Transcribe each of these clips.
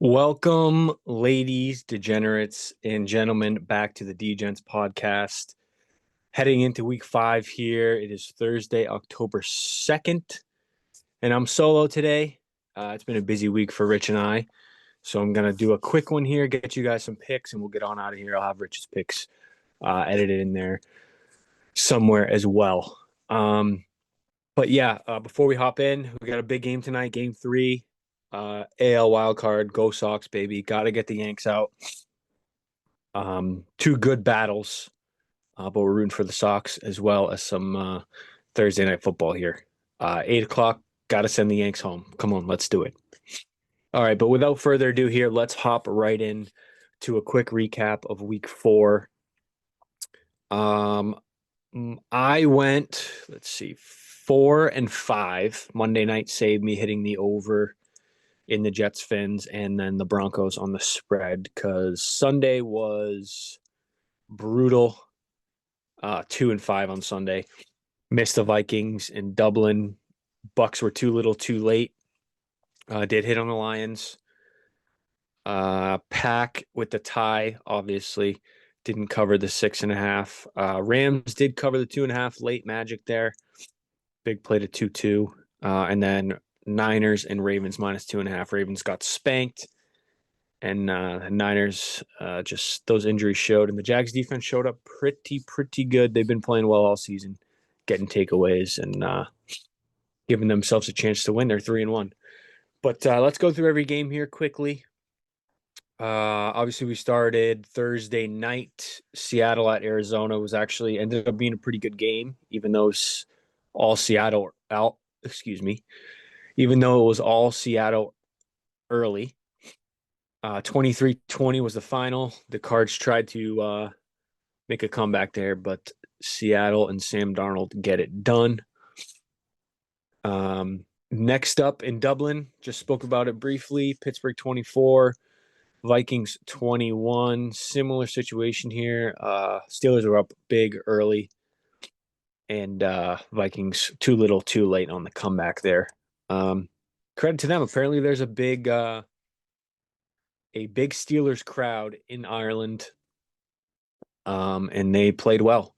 Welcome, ladies, degenerates, and gentlemen, back to the DeGents podcast. Heading into week 5 here. It is Thursday, October 2nd, and I'm solo today. It's been a busy week for Rich and I, so I'm going to do a quick one here, get you guys some picks, and we'll get on out of here. I'll have Rich's picks edited in there somewhere as well. Before we hop in, we got a big game tonight, game 3. AL wildcard, go Sox, baby. Got to get the Yanks out. Two good battles, but we're rooting for the Sox as well as some Thursday night football here. 8 o'clock, got to send the Yanks home. Come on, let's do it. All right, but without further ado here, let's hop right in to a quick recap of week 4. I went, 4-5. Monday night saved me hitting the over in the Jets Fins and then the Broncos on the spread because Sunday was brutal. 2-5 on Sunday. Missed the Vikings in Dublin. Bucks were too little too late. Did hit on the Lions. Pack with the tie, obviously. Didn't cover the 6.5. Rams did cover the 2.5. Late magic there. Big play to 2-2. And then Niners and Ravens minus 2.5. Ravens got spanked. And Niners, just those injuries showed. And the Jags defense showed up pretty good. They've been playing well all season, getting takeaways and giving themselves a chance to win. They're 3-1. But let's go through every game here quickly. Obviously, we started Thursday night. Seattle at Arizona was actually ended up being a pretty good game, even though it's all Seattle out. Excuse me. Even though it was all Seattle early. 23-20 was the final. The Cards tried to make a comeback there, but Seattle and Sam Darnold get it done. Next up in Dublin, just spoke about it briefly. Pittsburgh 24, Vikings 21. Similar situation here. Steelers were up big early, and Vikings too little too late on the comeback there. Credit to them. Apparently there's a big Steelers crowd in Ireland, and they played well.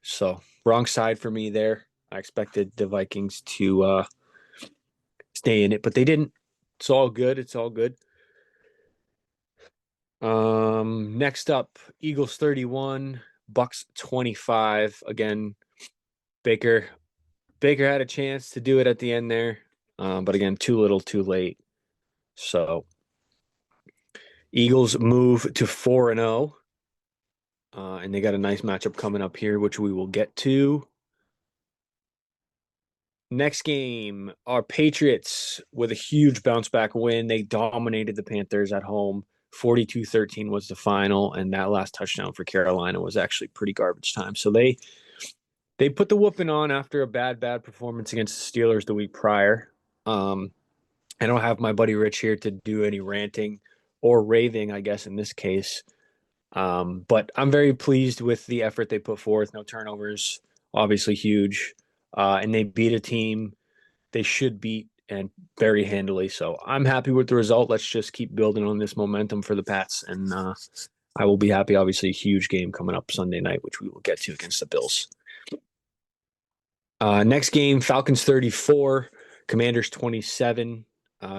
So wrong side for me there. I expected the Vikings to stay in it, but they didn't. It's all good. It's all good. Next up, Eagles 31, Bucks 25. Again, Baker had a chance to do it at the end there, but again, too little, too late. So Eagles move to 4-0, and they got a nice matchup coming up here, which we will get to. Next game, our Patriots with a huge bounce back win. They dominated the Panthers at home. 42-13 was the final, and that last touchdown for Carolina was actually pretty garbage time. So they put the whooping on after a bad performance against the Steelers the week prior. I don't have my buddy Rich here to do any ranting or raving, I guess, in this case. But I'm very pleased with the effort they put forth. No turnovers, obviously huge. And they beat a team they should beat and very handily. So I'm happy with the result. Let's just keep building on this momentum for the Pats. And I will be happy. Obviously, a huge game coming up Sunday night, which we will get to against the Bills. Next game, Falcons 34, Commanders 27.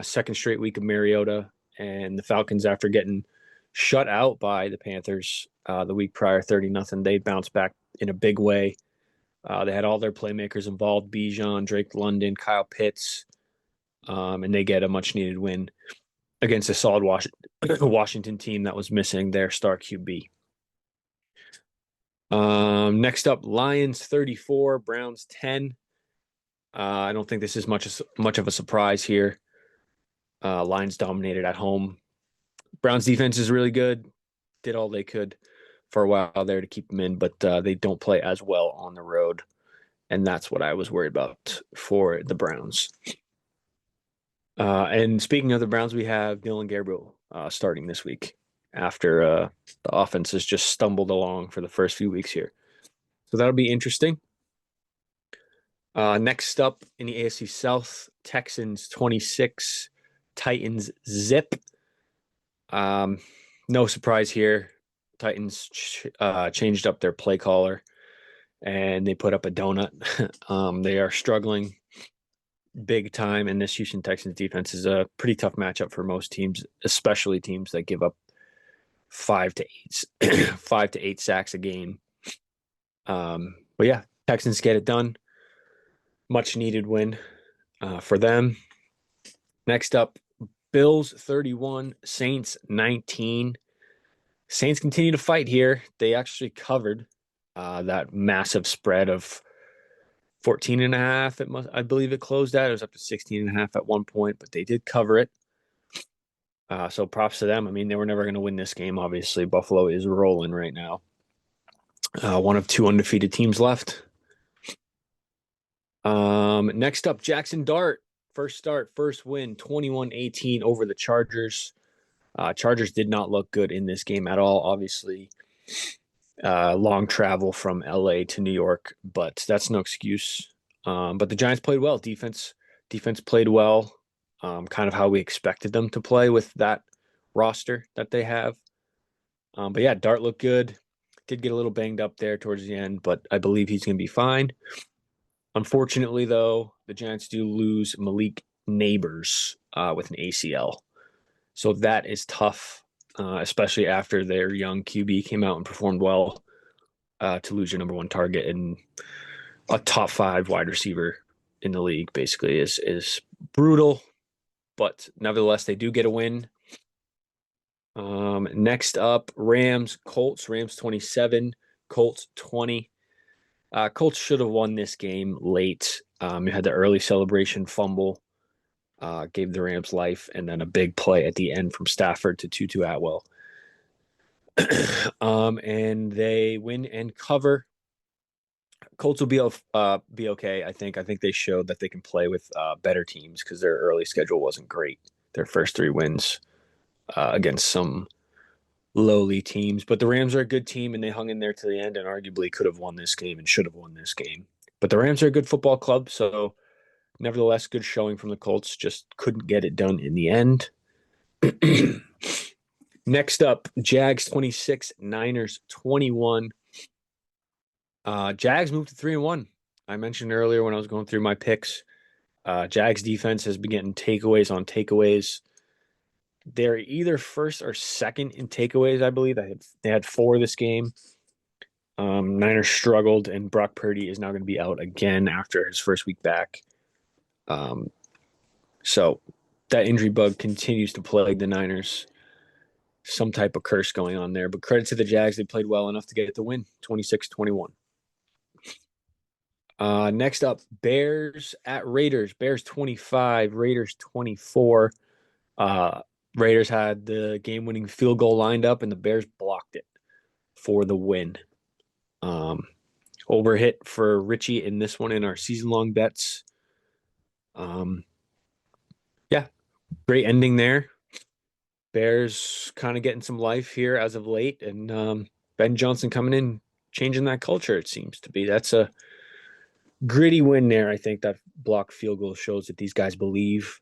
Second straight week of Mariota. And the Falcons, after getting shut out by the Panthers the week prior, 30-0, they bounced back in a big way. They had all their playmakers involved, Bijan, Drake London, Kyle Pitts, and they get a much-needed win against a solid Washington team that was missing their star QB. Next up, Lions 34, Browns 10. I don't think this is much of a surprise here. Lions dominated at home. Browns defense is really good. Did all they could for a while there to keep them in, but they don't play as well on the road. And that's what I was worried about for the Browns. And speaking of the Browns, we have Dylan Gabriel starting this week after the offense has just stumbled along for the first few weeks here. So that'll be interesting. Next up in the AFC South, Texans 26, Titans zip. Um, no surprise here. Titans changed up their play caller and they put up a donut. They are struggling big time, and this Houston Texans defense is a pretty tough matchup for most teams, especially teams that give up 5 to 8, 5 to 8 sacks a game. But yeah, Texans get it done. Much needed win for them. Next up, Bills 31, Saints 19. Saints continue to fight here. They actually covered that massive spread of 14 and a half. I believe it closed at. It was up to 16 and a half at one point, but they did cover it. So props to them. I mean, they were never going to win this game. Obviously, Buffalo is rolling right now. One of two undefeated teams left. Next up, Jackson Dart. First start, first win, 21-18 over the Chargers. Chargers did not look good in this game at all. Obviously, long travel from LA to New York, but that's no excuse. But the Giants played well. Defense played well. Kind of how we expected them to play with that roster that they have. But yeah, Dart looked good. Did get a little banged up there towards the end, but I believe he's going to be fine. Unfortunately, though, the Giants do lose Malik Neighbors with an ACL. So that is tough, especially after their young QB came out and performed well. To lose your number one target and a top 5 wide receiver in the league basically is brutal. But nevertheless, they do get a win. Next up, Rams, Colts. Rams 27, Colts 20. Colts should have won this game late. You had the early celebration fumble, gave the Rams life, and then a big play at the end from Stafford to Tutu Atwell. And they win and cover. Colts will be okay. I think they showed that they can play with better teams because their early schedule wasn't great. Their first 3 wins against some lowly teams, but the Rams are a good team and they hung in there to the end and arguably could have won this game and should have won this game. But the Rams are a good football club, so nevertheless, good showing from the Colts. Just couldn't get it done in the end. Next up, Jags 26, Niners 21. Jags moved to 3-1. I mentioned earlier when I was going through my picks, Jags defense has been getting takeaways on takeaways. They're either first or second in takeaways, I believe. They had 4 this game. Niners struggled, and Brock Purdy is now going to be out again after his first week back. So that injury bug continues to plague the Niners. Some type of curse going on there. But credit to the Jags. They played well enough to get the win, 26-21. Next up, Bears at Raiders. Bears 25, Raiders 24. Raiders had the game-winning field goal lined up, and the Bears blocked it for the win. Over hit for Richie in this one in our season-long bets. Yeah, great ending there. Bears kind of getting some life here as of late, and Ben Johnson coming in, changing that culture, it seems to be. That's a gritty win there. I think that block field goal shows that these guys believe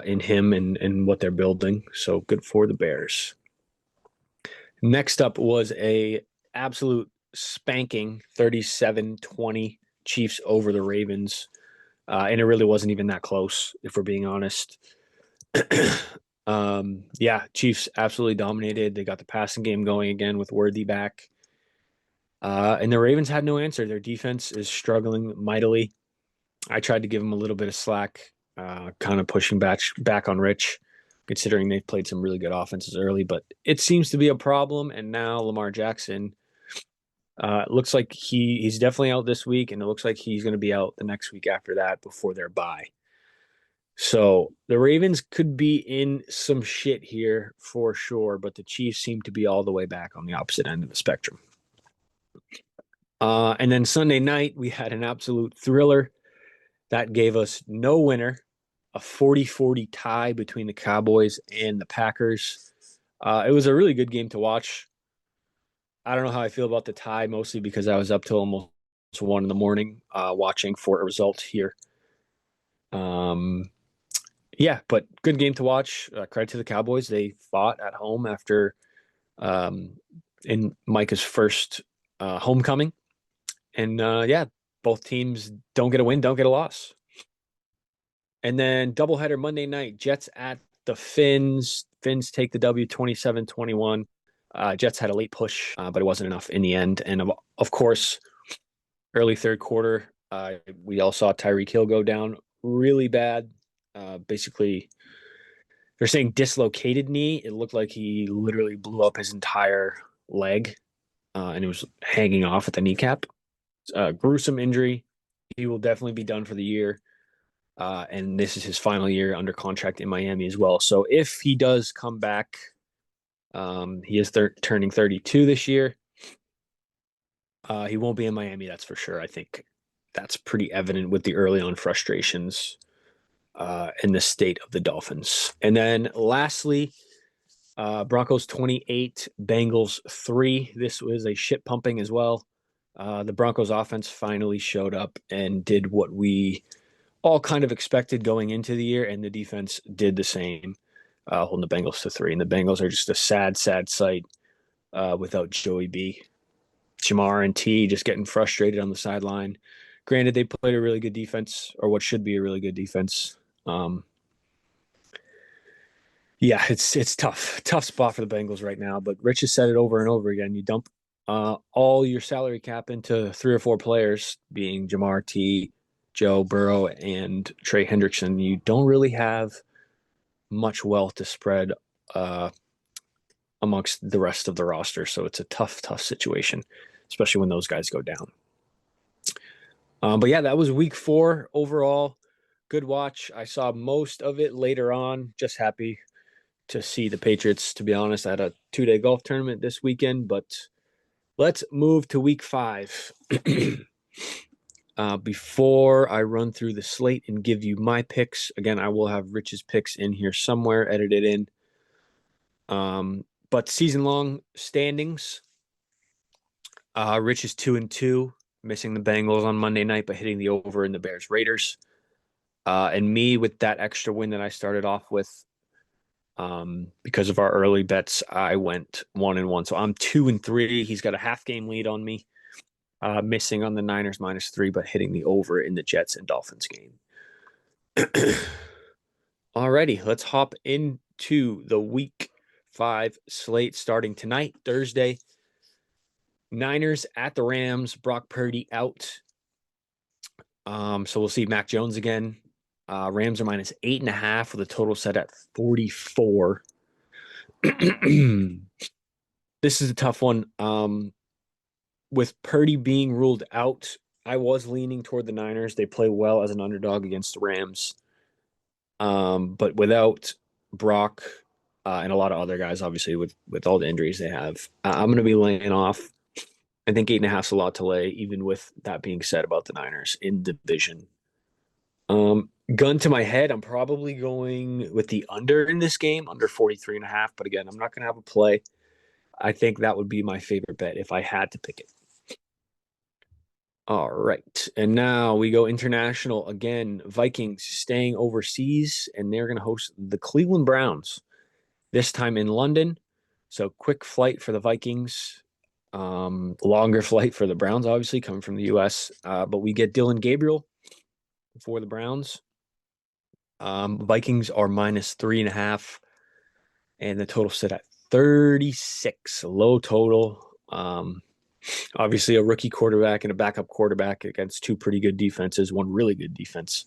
in him and what they're building. So good for the Bears. Next up was a absolute spanking 37-20 Chiefs over the Ravens. And it really wasn't even that close, if we're being honest. Yeah, Chiefs absolutely dominated. They got the passing game going again with Worthy back. And the Ravens had no answer. Their defense is struggling mightily. I tried to give them a little bit of slack, kind of pushing back on Rich, considering they've played some really good offenses early, but it seems to be a problem. And now Lamar Jackson, looks like he's definitely out this week, and it looks like he's going to be out the next week after that before their bye. So the Ravens could be in some shit here for sure, but the Chiefs seem to be all the way back on the opposite end of the spectrum. And then Sunday night, we had an absolute thriller that gave us no winner, a 40-40 tie between the Cowboys and the Packers. It was a really good game to watch. I don't know how I feel about the tie, mostly because I was up till almost 1 in the morning watching for a result here. Yeah, but good game to watch. Credit to the Cowboys. They fought at home after um, in Micah's first homecoming. And yeah, both teams don't get a win, don't get a loss. And then doubleheader Monday night, Jets at the Finns. Finns take the W 27-21. Jets had a late push, but it wasn't enough in the end. And of course, early third quarter, we all saw Tyreek Hill go down really bad. Basically, they're saying dislocated knee. It looked like he literally blew up his entire leg, and it was hanging off at the kneecap. Gruesome injury. He will definitely be done for the year. And this is his final year under contract in Miami as well. So if he does come back, he is turning 32 this year. He won't be in Miami, that's for sure. I think that's pretty evident with the early on frustrations in the state of the Dolphins. And then lastly, Broncos 28, Bengals 3. This was a shit pumping as well. The Broncos offense finally showed up and did what we all kind of expected going into the year, and the defense did the same, holding the Bengals to 3. And the Bengals are just a sad, sad sight without Joey B. Jamar and T just getting frustrated on the sideline. Granted, they played a really good defense, or what should be a really good defense. Um, yeah, it's tough spot for the Bengals right now. But Rich has said it over and over again. You dump all your salary cap into 3 or 4 players, being Jamar T, Joe Burrow, and Trey Hendrickson. You don't really have much wealth to spread uh, amongst the rest of the roster. So it's a tough situation, especially when those guys go down. But yeah, that was week 4 overall. Good watch. I saw most of it later on. Just happy to see the Patriots, to be honest. I had a 2-day golf tournament this weekend, but let's move to week 5. Before I run through the slate and give you my picks, again, I will have Rich's picks in here somewhere, edited in. But season long standings, Rich is 2-2, missing the Bengals on Monday night, but hitting the over in the Bears Raiders. And me with that extra win that I started off with, because of our early bets, I went 1-1. So I'm 2-3. He's got a half game lead on me, missing on the Niners -3, but hitting the over in the Jets and Dolphins game. Alrighty, let's hop into the week 5 slate starting tonight, Thursday. Niners at the Rams, Brock Purdy out. So we'll see Mac Jones again. Rams are -8.5 with a total set at 44. This is a tough one. With Purdy being ruled out, I was leaning toward the Niners. They play well as an underdog against the Rams. But without Brock and a lot of other guys, obviously, with all the injuries they have, I'm going to be laying off. I think 8.5 is a lot to lay, even with that being said about the Niners in division. Gun to my head, I'm probably going with the under in this game, under 43.5. But again, I'm not going to have a play. I think that would be my favorite bet if I had to pick it. All right. And now we go international again. Vikings staying overseas, and they're going to host the Cleveland Browns, this time in London. So quick flight for the Vikings. Longer flight for the Browns, obviously, coming from the U.S. But we get Dylan Gabriel for the Browns. Vikings are -3.5, and the total set at 36. Low total. Obviously, a rookie quarterback and a backup quarterback against 2 pretty good defenses, one really good defense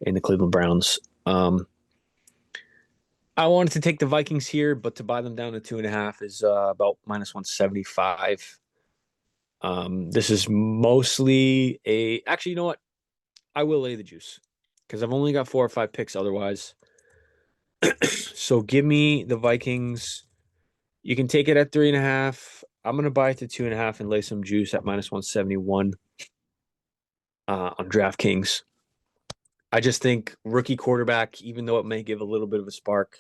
in the Cleveland Browns. I wanted to take the Vikings here, but to buy them down to 2.5 is about -175. This is mostly a. Actually, you know what? I will lay the juice because I've only got 4 or 5 picks otherwise. So give me the Vikings. You can take it at 3.5. I'm gonna buy it to 2.5 and lay some juice at -171 on DraftKings. I just think rookie quarterback, even though it may give a little bit of a spark,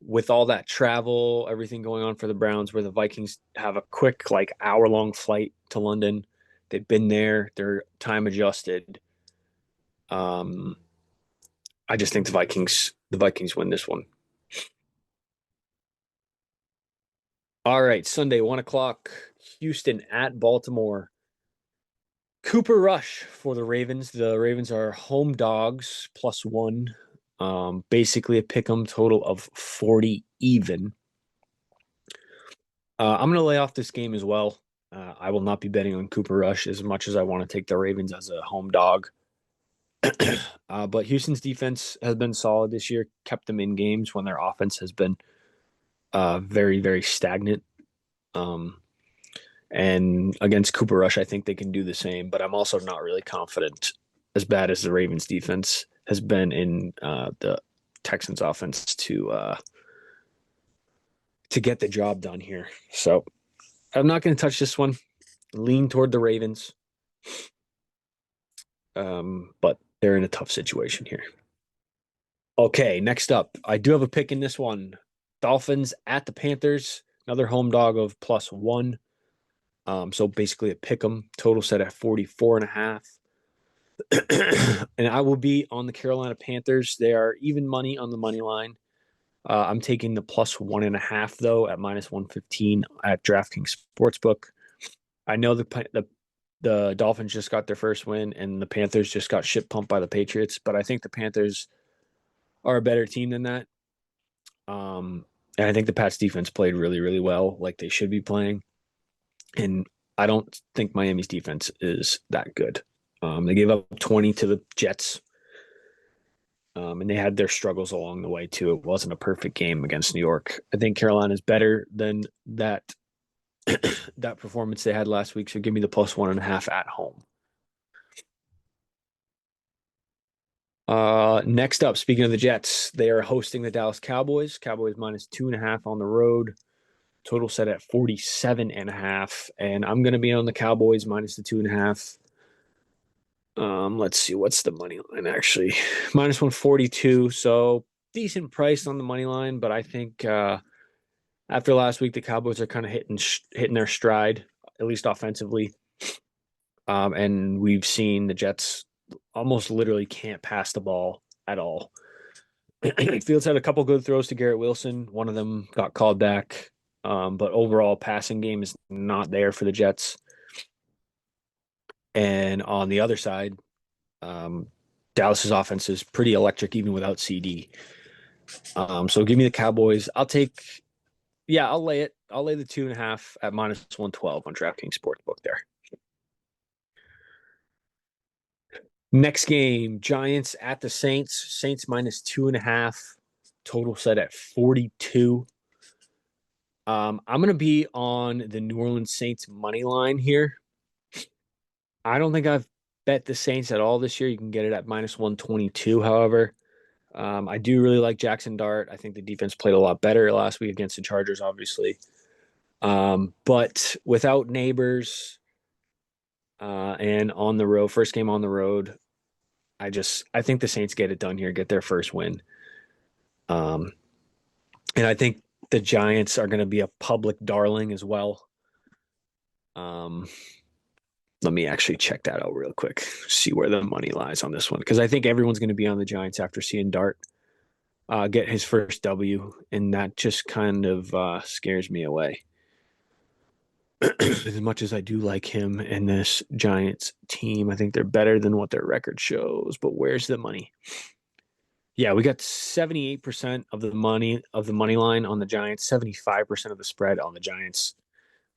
with all that travel, everything going on for the Browns, where the Vikings have a quick, like hour-long flight to London. They've been there, they're time adjusted. Um, I just think the Vikings win this one. All right, Sunday, 1 o'clock, Houston at Baltimore. Cooper Rush for the Ravens. The Ravens are home dogs +1. Basically a pick 'em total of 40 even. I'm going to lay off this game as well. I will not be betting on Cooper Rush as much as I want to take the Ravens as a home dog. But Houston's defense has been solid this year, kept them in games when their offense has been very, very stagnant. Um, and against Cooper Rush, I think they can do the same, but I'm also not really confident as bad as the Ravens defense has been in the Texans offense to get the job done here. So I'm not going to touch this one. Lean toward the Ravens. But they're in a tough situation here. Okay, next up, I do have a pick in this one. Dolphins at the Panthers, another home dog of +1. So basically a pick 'em, total set at 44 and a half. And I will be on the Carolina Panthers. They are even money on the money line. I'm taking the +1.5 though at -115 at DraftKings Sportsbook. I know the Dolphins just got their first win and the Panthers just got shit pumped by the Patriots, but I think the Panthers are a better team than that. And I think the Pats defense played really, really well, like they should be playing. And I don't think Miami's defense is that good. They gave up 20 to the Jets, and they had their struggles along the way too. It wasn't a perfect game against New York. I think Carolina is better than that that performance they had last week. So give me the +1.5 at home. Next up, speaking of the Jets, they are hosting the Dallas Cowboys. Cowboys -2.5 on the road. Total set at 47.5. And I'm going to be on the Cowboys minus the 2.5. Let's see, what's the money line actually? -142. So decent price on the money line, but I think after last week, the Cowboys are kind of hitting their stride, at least offensively. And we've seen the Jets almost literally can't pass the ball at all. Fields had a couple good throws to Garrett Wilson. One of them got called back. But overall, passing game is not there for the Jets. And on the other side, Dallas's offense is pretty electric even without CD. So give me the Cowboys. I'll lay it. I'll lay the 2.5 at -112 on DraftKings Sportsbook there. Next game, Giants at the Saints. Saints -2.5. Total set at 42. I'm going to be on the New Orleans Saints money line here. I don't think I've bet the Saints at all this year. You can get it at -122, however. I do really like Jackson Dart. I think the defense played a lot better last week against the Chargers, obviously. But without Neighbors and on the road, first game on the road, I think the Saints get it done here, get their first win. And I think the Giants are going to be a public darling as well. Let me actually check that out real quick, see where the money lies on this one, because I think everyone's going to be on the Giants after seeing Dart get his first W, and that just kind of scares me away. As much as I do like him and this Giants team, I think they're better than what their record shows, but where's the money? Yeah, we got 78% of the money line on the Giants, 75% of the spread on the Giants.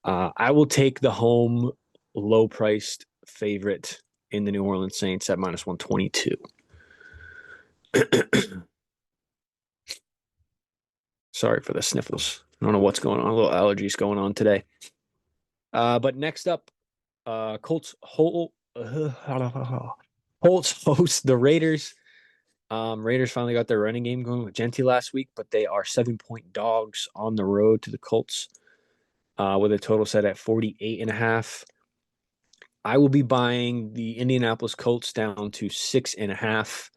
I will take the home low priced favorite in the New Orleans Saints at -122. Sorry for the sniffles. I don't know what's going on. A little allergies going on today. But next up, Colts host the Raiders. Raiders finally got their running game going with Genty last week, but they are 7-point dogs on the road to the Colts with a total set at 48.5. I will be buying the Indianapolis Colts down to 6.5.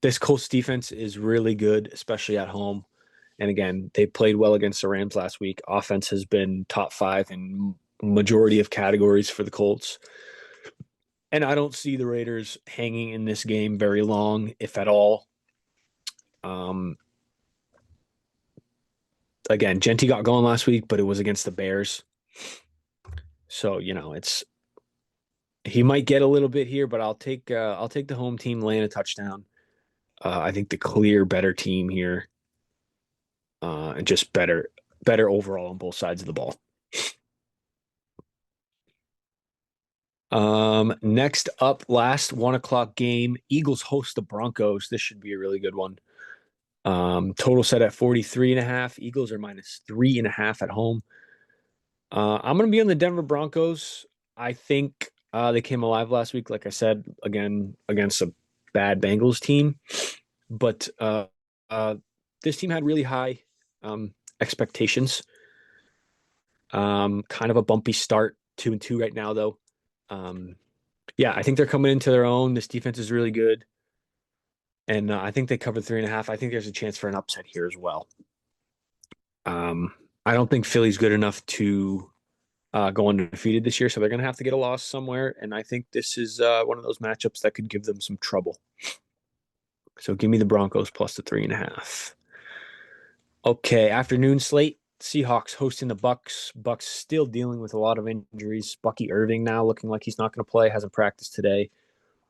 This Colts defense is really good, especially at home. And again, they played well against the Rams last week. Offense has been top 5 in majority of categories for the Colts. And I don't see the Raiders hanging in this game very long, if at all. Um, again, Genty got going last week, but it was against the Bears. So, it's he might get a little bit here, but I'll take the home team laying a touchdown. I think the clear better team here, and just better overall on both sides of the ball. Next up, last 1 o'clock game, Eagles host the Broncos. This should be a really good one. Total set at 43.5. Eagles are -3.5 at home. I'm going to be on the Denver Broncos. I think they came alive last week, like I said, again against a bad Bengals team. But uh, this team had really high expectations. Kind of a bumpy start, 2-2 right now, though. Yeah, I think they're coming into their own. This defense is really good. And I think they covered 3.5. I think there's a chance for an upset here as well. I don't think Philly's good enough to go undefeated this year, so they're going to have to get a loss somewhere. And I think this is one of those matchups that could give them some trouble. So give me the Broncos plus the 3.5. Okay, afternoon slate. Seahawks hosting the Bucks. Bucks still dealing with a lot of injuries. Bucky Irving now looking like he's not going to play. Hasn't practiced today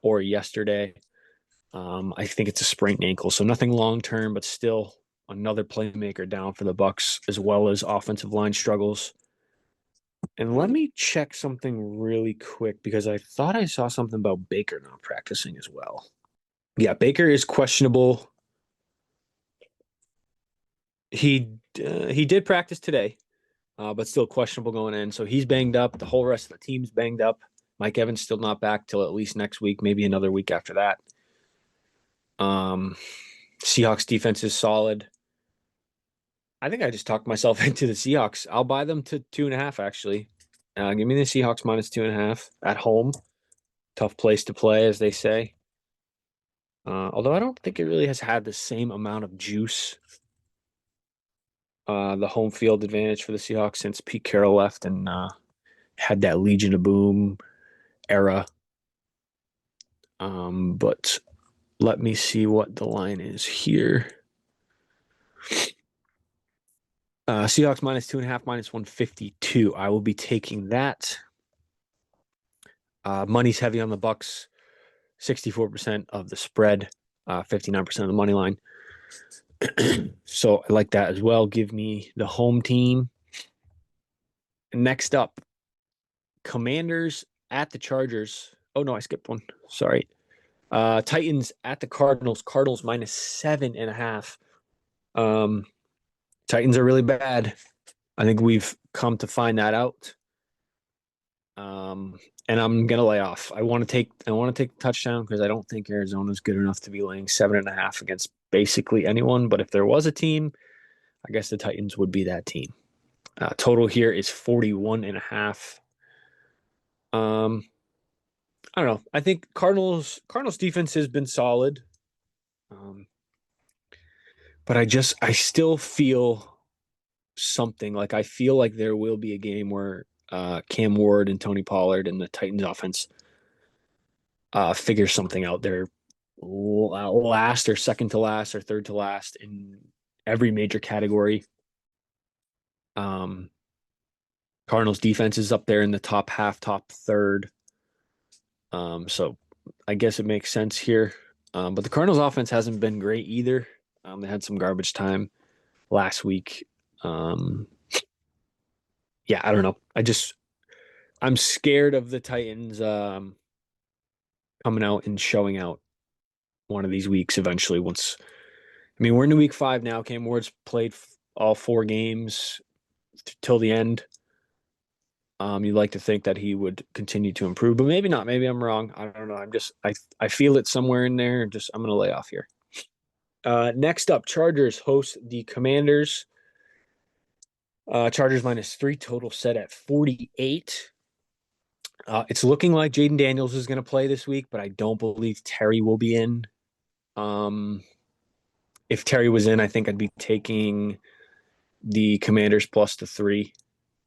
or yesterday. I think it's a sprained ankle, so nothing long term, but still another playmaker down for the Bucks, as well as offensive line struggles. And let me check something really quick because I thought I saw something about Baker not practicing as well. Yeah, Baker is questionable. He did practice today, but still questionable going in. So he's banged up. The whole rest of the team's banged up. Mike Evans still not back till at least next week, maybe another week after that. Seahawks defense is solid. I think I just talked myself into the Seahawks. I'll buy them to 2.5, actually. Give me the Seahawks -2.5 at home. Tough place to play, as they say. Although I don't think it really has had the same amount of juice, the home field advantage for the Seahawks since Pete Carroll left and had that Legion of Boom era. But let me see what the line is here. Seahawks -2.5, -152. I will be taking that. Money's heavy on the Bucks. 64% of the spread, 59% of the money line. So I like that as well. Give me the home team. Next up, Commanders at the Chargers. Oh, no, I skipped one. Sorry. Titans at the Cardinals. Cardinals -7.5. Titans are really bad. I think we've come to find that out. And I'm gonna lay off. I want to take the touchdown because I don't think Arizona's good enough to be laying 7.5 against basically anyone. But if there was a team, I guess the Titans would be that team. Total here is 41.5. I don't know. I think Cardinals defense has been solid. But I still feel something like I feel like there will be a game where Cam Ward and Tony Pollard and the Titans offense figure something out. They're last or second to last or third to last in every major category. Cardinals defense is up there in the top half, top third. So I guess it makes sense here. But the Cardinals offense hasn't been great either. They had some garbage time last week. Yeah, I don't know. I'm scared of the Titans coming out and showing out one of these weeks eventually. We're into week 5 now. Cam Ward's played all 4 games till the end. You'd like to think that he would continue to improve, but maybe not. Maybe I'm wrong. I don't know. I feel it somewhere in there. I'm going to lay off here. Next up, Chargers host the Commanders. Chargers -3, total set at 48. It's looking like Jaden Daniels is going to play this week, but I don't believe Terry will be in. If Terry was in, I think I'd be taking the Commanders plus the 3.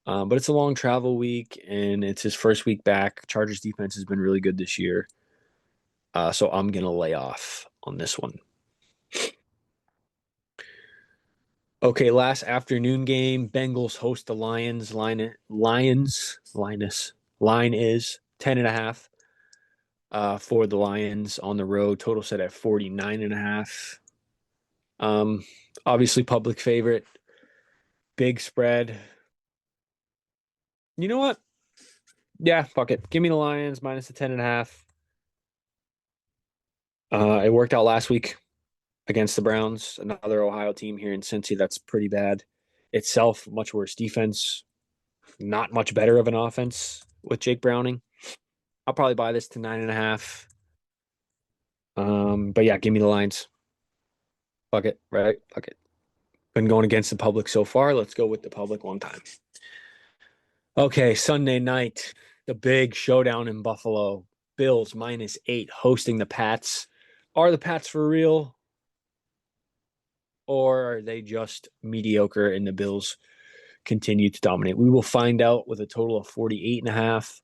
But it's a long travel week, and it's his first week back. Chargers defense has been really good this year. So I'm going to lay off on this one. Okay, last afternoon game. Bengals host the Lions. Line is 10.5 for the Lions on the road. Total set at 49.5. Um, Obviously public favorite. Big spread. You know what? Yeah, fuck it. Give me the Lions minus the 10.5. It worked out last week against the Browns, another Ohio team here in Cincy that's pretty bad. Itself, much worse defense, not much better of an offense with Jake Browning. I'll probably buy this to 9.5. But yeah, give me the Lions. Fuck it, right? Fuck it. Been going against the public so far. Let's go with the public one time. Okay, Sunday night, the big showdown in Buffalo. Bills -8 hosting the Pats. Are the Pats for real? Or are they just mediocre and the Bills continue to dominate? We will find out with a total of 48.5.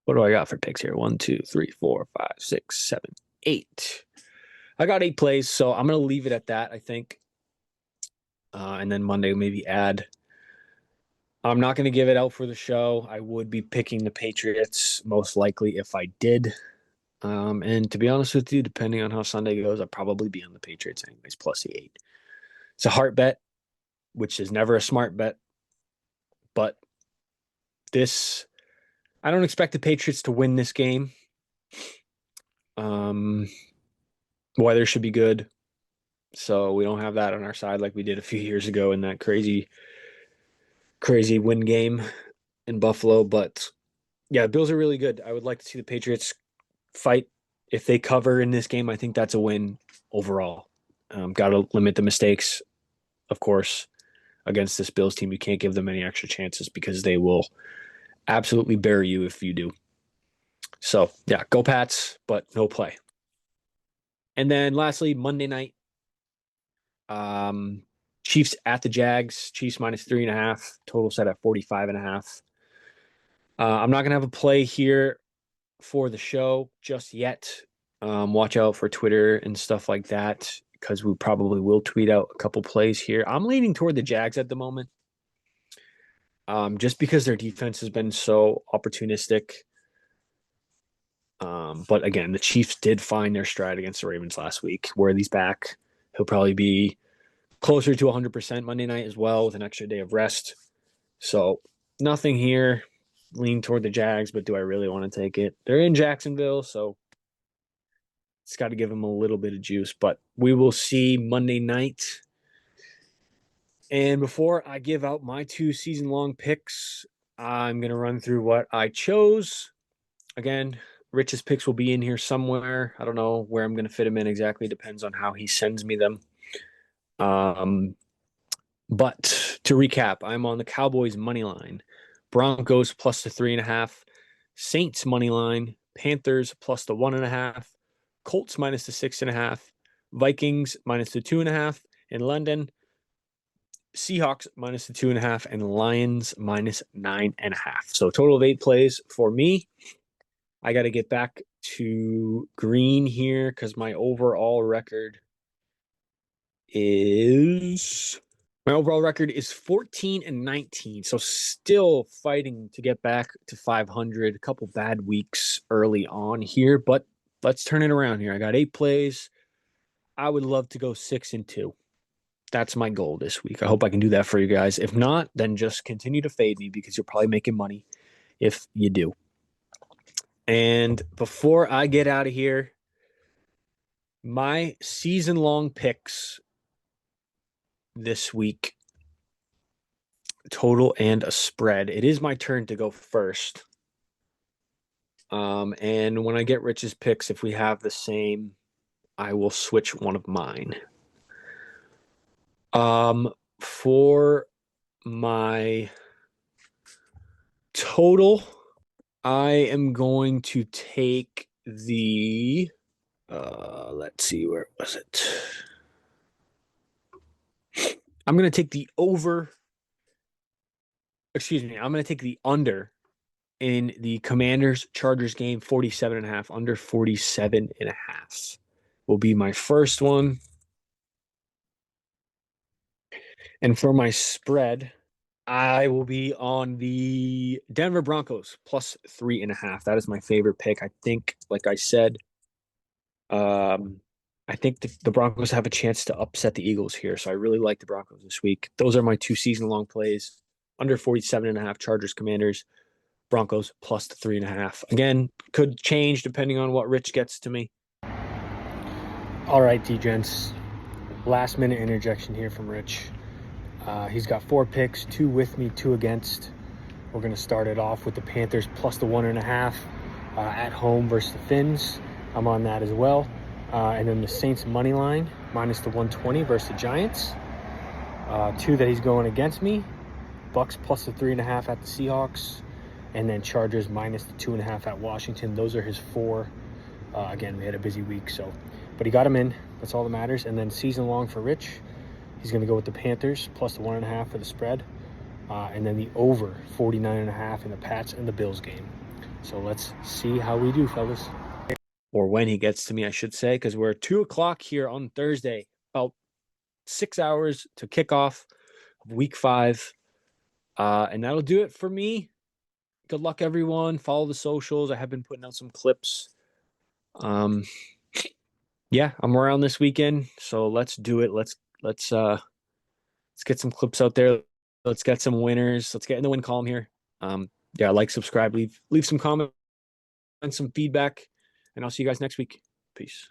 What do I got for picks here? 1, 2, 3, 4, 5, 6, 7, 8. I got 8 plays, so I'm going to leave it at that, I think. And then Monday, maybe add. I'm not going to give it out for the show. I would be picking the Patriots most likely if I did. And to be honest with you, depending on how Sunday goes, I'll probably be on the Patriots anyways, plus the 8. It's a heart bet, which is never a smart bet. But this, I don't expect the Patriots to win this game. Weather should be good. So we don't have that on our side like we did a few years ago in that crazy win game in Buffalo. But yeah, Bills are really good. I would like to see the Patriots fight. If they cover in this game, I think that's a win overall. Got to limit the mistakes, of course, against this Bills team. You can't give them any extra chances because they will absolutely bury you if you do. So yeah, go Pats, but no play. And then lastly, Monday night, Chiefs at the Jags. Chiefs -3.5. Total set at 45.5. I'm not gonna have a play here for the show just yet. Watch out for Twitter and stuff like that because we probably will tweet out a couple plays here. I'm leaning toward the Jags at the moment, just because their defense has been so opportunistic. But again, the Chiefs did find their stride against the Ravens last week. Worthy's back. He'll probably be closer to 100% Monday night as well with an extra day of rest. So nothing here. Lean toward the Jags, but do I really want to take it? They're in Jacksonville, so it's got to give them a little bit of juice. But we will see Monday night. And before I give out my 2 season-long picks, I'm going to run through what I chose. Again, Rich's picks will be in here somewhere. I don't know where I'm going to fit them in exactly. Depends on how he sends me them. But to recap, I'm on the Cowboys money line, Broncos plus the 3.5, Saints money line, Panthers plus the 1.5, Colts minus the 6.5, Vikings minus the 2.5 in London, Seahawks minus the 2.5, and Lions minus 9.5. So total of 8 plays for me. I got to get back to green here because my overall record is 14-19. So still fighting to get back to 500. A couple bad weeks early on here, but let's turn it around here. I got 8 plays. I would love to go 6-2. That's my goal this week. I hope I can do that for you guys. If not, then just continue to fade me because you're probably making money if you do. And before I get out of here, my season-long picks this week, total and a spread. It is my turn to go first. And when I get Rich's picks, if we have the same, I will switch one of mine. For my total, I am going to take the let's see, where was it? I'm going to take the over. Excuse me. I'm going to take the under in the Commanders Chargers game, 47.5, under 47.5 will be my first one. And for my spread, I will be on the Denver Broncos plus 3.5. That is my favorite pick. I think, like I said, um, I think the Broncos have a chance to upset the Eagles here. So I really like the Broncos this week. Those are my two season long plays. Under 47.5, Chargers Commanders, Broncos plus the 3.5. Again, could change depending on what Rich gets to me. All right, DeGents. Last minute interjection here from Rich. He's got 4 picks, 2 with me, 2 against. We're going to start it off with the Panthers plus the 1.5 at home versus the Finns. I'm on that as well. And then the Saints money line minus the 120 versus the Giants. 2 that he's going against me. Bucks plus the 3.5 at the Seahawks. And then Chargers minus the 2.5 at Washington. Those are his 4. Again, we had a busy week, but he got him in. That's all that matters. And then season long for Rich, he's going to go with the Panthers plus the 1.5 for the spread. And then the over 49.5 in the Pats and the Bills game. So let's see how we do, fellas. Or when he gets to me, I should say, because we're 2 o'clock here on Thursday. About 6 hours to kick off week 5. And that'll do it for me. Good luck, everyone. Follow the socials. I have been putting out some clips. Yeah, I'm around this weekend, so let's do it. Let's get some clips out there. Let's get some winners. Let's get in the win column here. Yeah, like, subscribe, leave some comments and some feedback, and I'll see you guys next week. Peace.